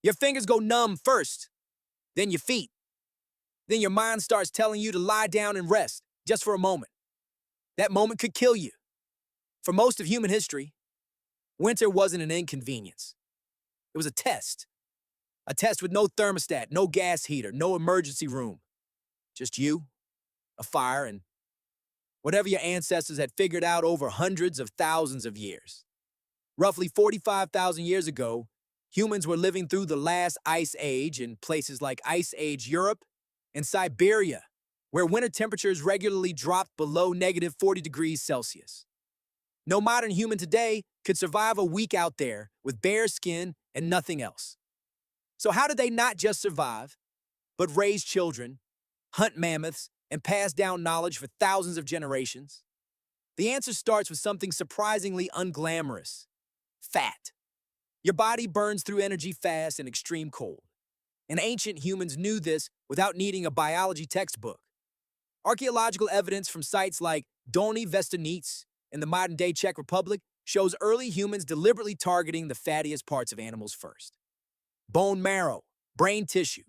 Your fingers go numb first, then your feet. Then your mind starts telling you to lie down and rest, just for a moment. That moment could kill you. For most of human history, winter wasn't an inconvenience. It was a test. A test with no thermostat, no gas heater, no emergency room. Just you, a fire, and whatever your ancestors had figured out over hundreds of thousands of years. Roughly 45,000 years ago, humans were living through the last ice age in places like Ice Age Europe and Siberia, where winter temperatures regularly dropped below negative 40 degrees Celsius. No modern human today could survive a week out there with bare skin and nothing else. So how did they not just survive, but raise children, hunt mammoths, and pass down knowledge for thousands of generations? The answer starts with something surprisingly unglamorous: fat. Your body burns through energy fast in extreme cold. And ancient humans knew this without needing a biology textbook. Archaeological evidence from sites like Dolny Vestornice in the modern-day Czech Republic shows early humans deliberately targeting the fattiest parts of animals first. Bone marrow, brain tissue,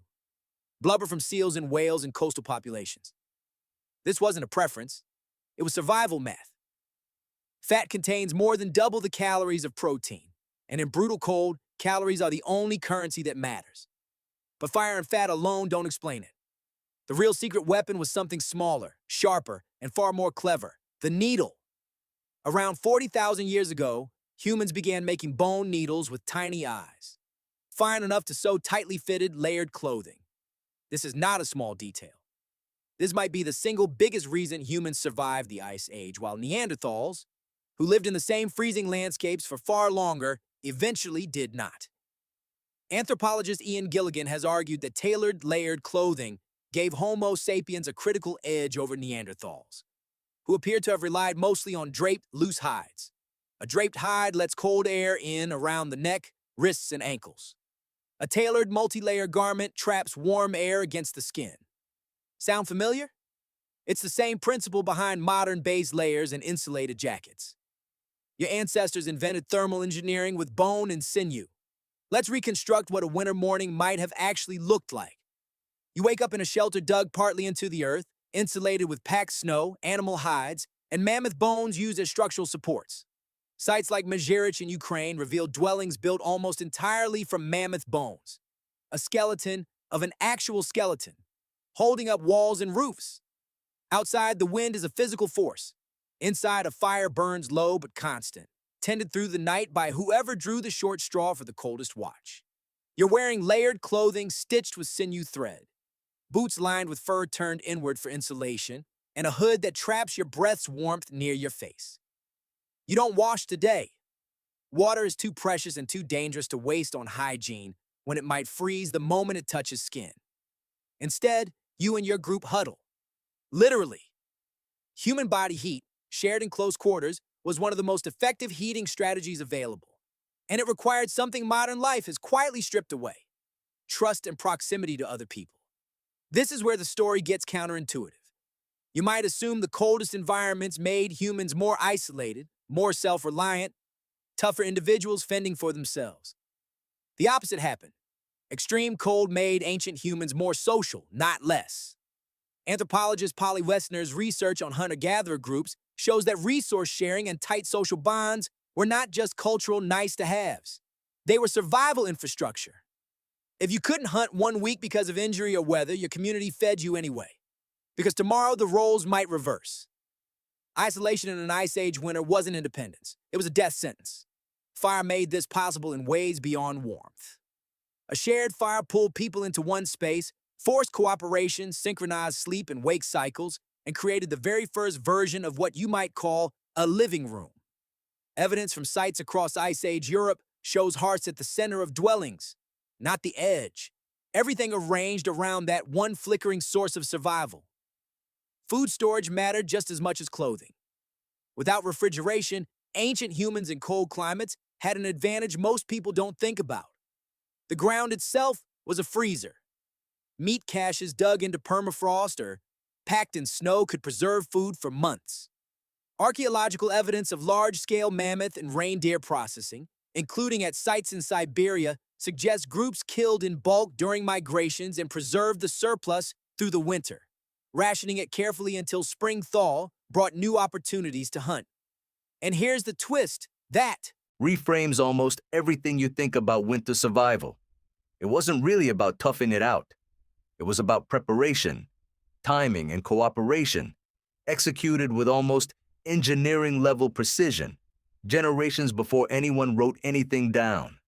blubber from seals and whales in coastal populations. This wasn't a preference. It was survival math. Fat contains more than double the calories of protein, and in brutal cold, calories are the only currency that matters. But fire and fat alone don't explain it. The real secret weapon was something smaller, sharper, and far more clever: the needle. Around 40,000 years ago, humans began making bone needles with tiny eyes, fine enough to sew tightly fitted, layered clothing. This is not a small detail. This might be the single biggest reason humans survived the Ice Age, while Neanderthals, who lived in the same freezing landscapes for far longer, eventually did not. Anthropologist Ian Gilligan has argued that tailored, layered clothing gave Homo sapiens a critical edge over Neanderthals, who appear to have relied mostly on draped, loose hides. A draped hide lets cold air in around the neck, wrists, and ankles. A tailored, multi-layer garment traps warm air against the skin. Sound familiar? It's the same principle behind modern base layers and insulated jackets. Your ancestors invented thermal engineering with bone and sinew. Let's reconstruct what a winter morning might have actually looked like. You wake up in a shelter dug partly into the earth, insulated with packed snow, animal hides, and mammoth bones used as structural supports. Sites like Mazirich in Ukraine reveal dwellings built almost entirely from mammoth bones. A skeleton of an actual skeleton, holding up walls and roofs. Outside, the wind is a physical force. Inside, a fire burns low but constant, tended through the night by whoever drew the short straw for the coldest watch. You're wearing layered clothing stitched with sinew thread, boots lined with fur turned inward for insulation, and a hood that traps your breath's warmth near your face. You don't wash today. Water is too precious and too dangerous to waste on hygiene when it might freeze the moment it touches skin. Instead, you and your group huddle. Literally. Human body heat, shared in close quarters, was one of the most effective heating strategies available. And it required something modern life has quietly stripped away: trust and proximity to other people. This is where the story gets counterintuitive. You might assume the coldest environments made humans more isolated, more self-reliant, tougher individuals fending for themselves. The opposite happened. Extreme cold made ancient humans more social, not less. Anthropologist Polly Wessner's research on hunter-gatherer groups shows that resource sharing and tight social bonds were not just cultural nice-to-haves. They were survival infrastructure. If you couldn't hunt 1 week because of injury or weather, your community fed you anyway, because tomorrow the roles might reverse. Isolation in an Ice Age winter wasn't independence. It was a death sentence. Fire made this possible in ways beyond warmth. A shared fire pulled people into one space, forced cooperation, synchronized sleep and wake cycles, and created the very first version of what you might call a living room. Evidence from sites across Ice Age Europe shows hearths at the center of dwellings, not the edge. Everything arranged around that one flickering source of survival. Food storage mattered just as much as clothing. Without refrigeration, ancient humans in cold climates had an advantage most people don't think about. The ground itself was a freezer. Meat caches dug into permafrost or packed in snow could preserve food for months. Archaeological evidence of large-scale mammoth and reindeer processing, including at sites in Siberia, suggests groups killed in bulk during migrations and preserved the surplus through the winter, rationing it carefully until spring thaw brought new opportunities to hunt. And here's the twist, that reframes almost everything you think about winter survival. It wasn't really about toughing it out. It was about preparation, timing, and cooperation, executed with almost engineering-level precision, generations before anyone wrote anything down.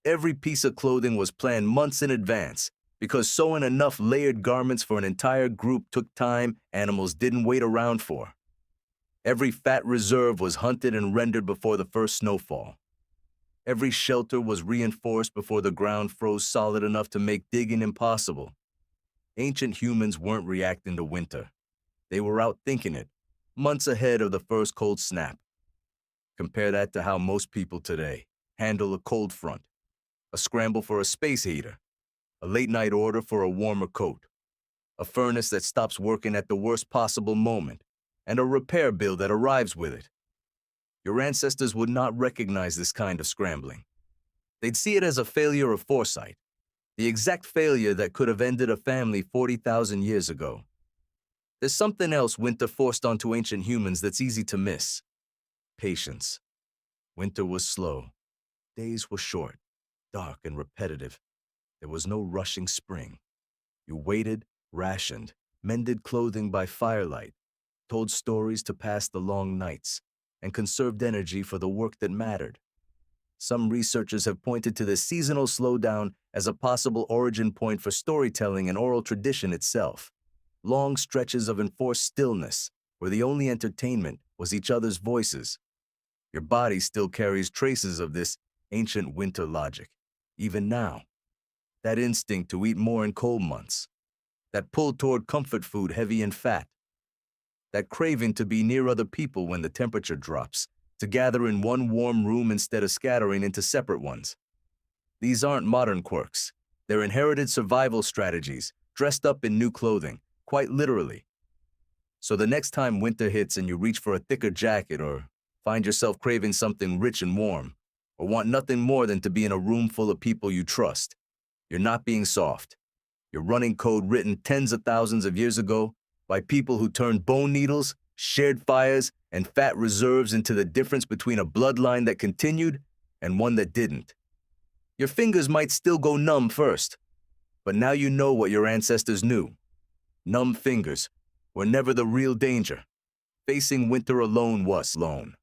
Every piece of clothing was planned months in advance, because sewing enough layered garments for an entire group took time animals didn't wait around for. Every fat reserve was hunted and rendered before the first snowfall. Every shelter was reinforced before the ground froze solid enough to make digging impossible. Ancient humans weren't reacting to winter. They were out thinking it, months ahead of the first cold snap. Compare that to how most people today handle a cold front, a scramble for a space heater, a late-night order for a warmer coat, a furnace that stops working at the worst possible moment, and a repair bill that arrives with it. Your ancestors would not recognize this kind of scrambling. They'd see it as a failure of foresight, the exact failure that could have ended a family 40,000 years ago. There's something else winter forced onto ancient humans that's easy to miss. Patience. Winter was slow. Days were short, dark, and repetitive. There was no rushing spring. You waited, rationed, mended clothing by firelight, told stories to pass the long nights, and conserved energy for the work that mattered. Some researchers have pointed to the seasonal slowdown as a possible origin point for storytelling and oral tradition itself. Long stretches of enforced stillness, where the only entertainment was each other's voices. Your body still carries traces of this ancient winter logic, even now. That instinct to eat more in cold months. That pull toward comfort food heavy in fat. That craving to be near other people when the temperature drops, to gather in one warm room instead of scattering into separate ones. These aren't modern quirks. They're inherited survival strategies, dressed up in new clothing, quite literally. So the next time winter hits and you reach for a thicker jacket or find yourself craving something rich and warm, or want nothing more than to be in a room full of people you trust, you're not being soft. You're running code written tens of thousands of years ago by people who turned bone needles, shared fires, and fat reserves into the difference between a bloodline that continued and one that didn't. Your fingers might still go numb first, but now you know what your ancestors knew. Numb fingers were never the real danger. Facing winter alone was lone.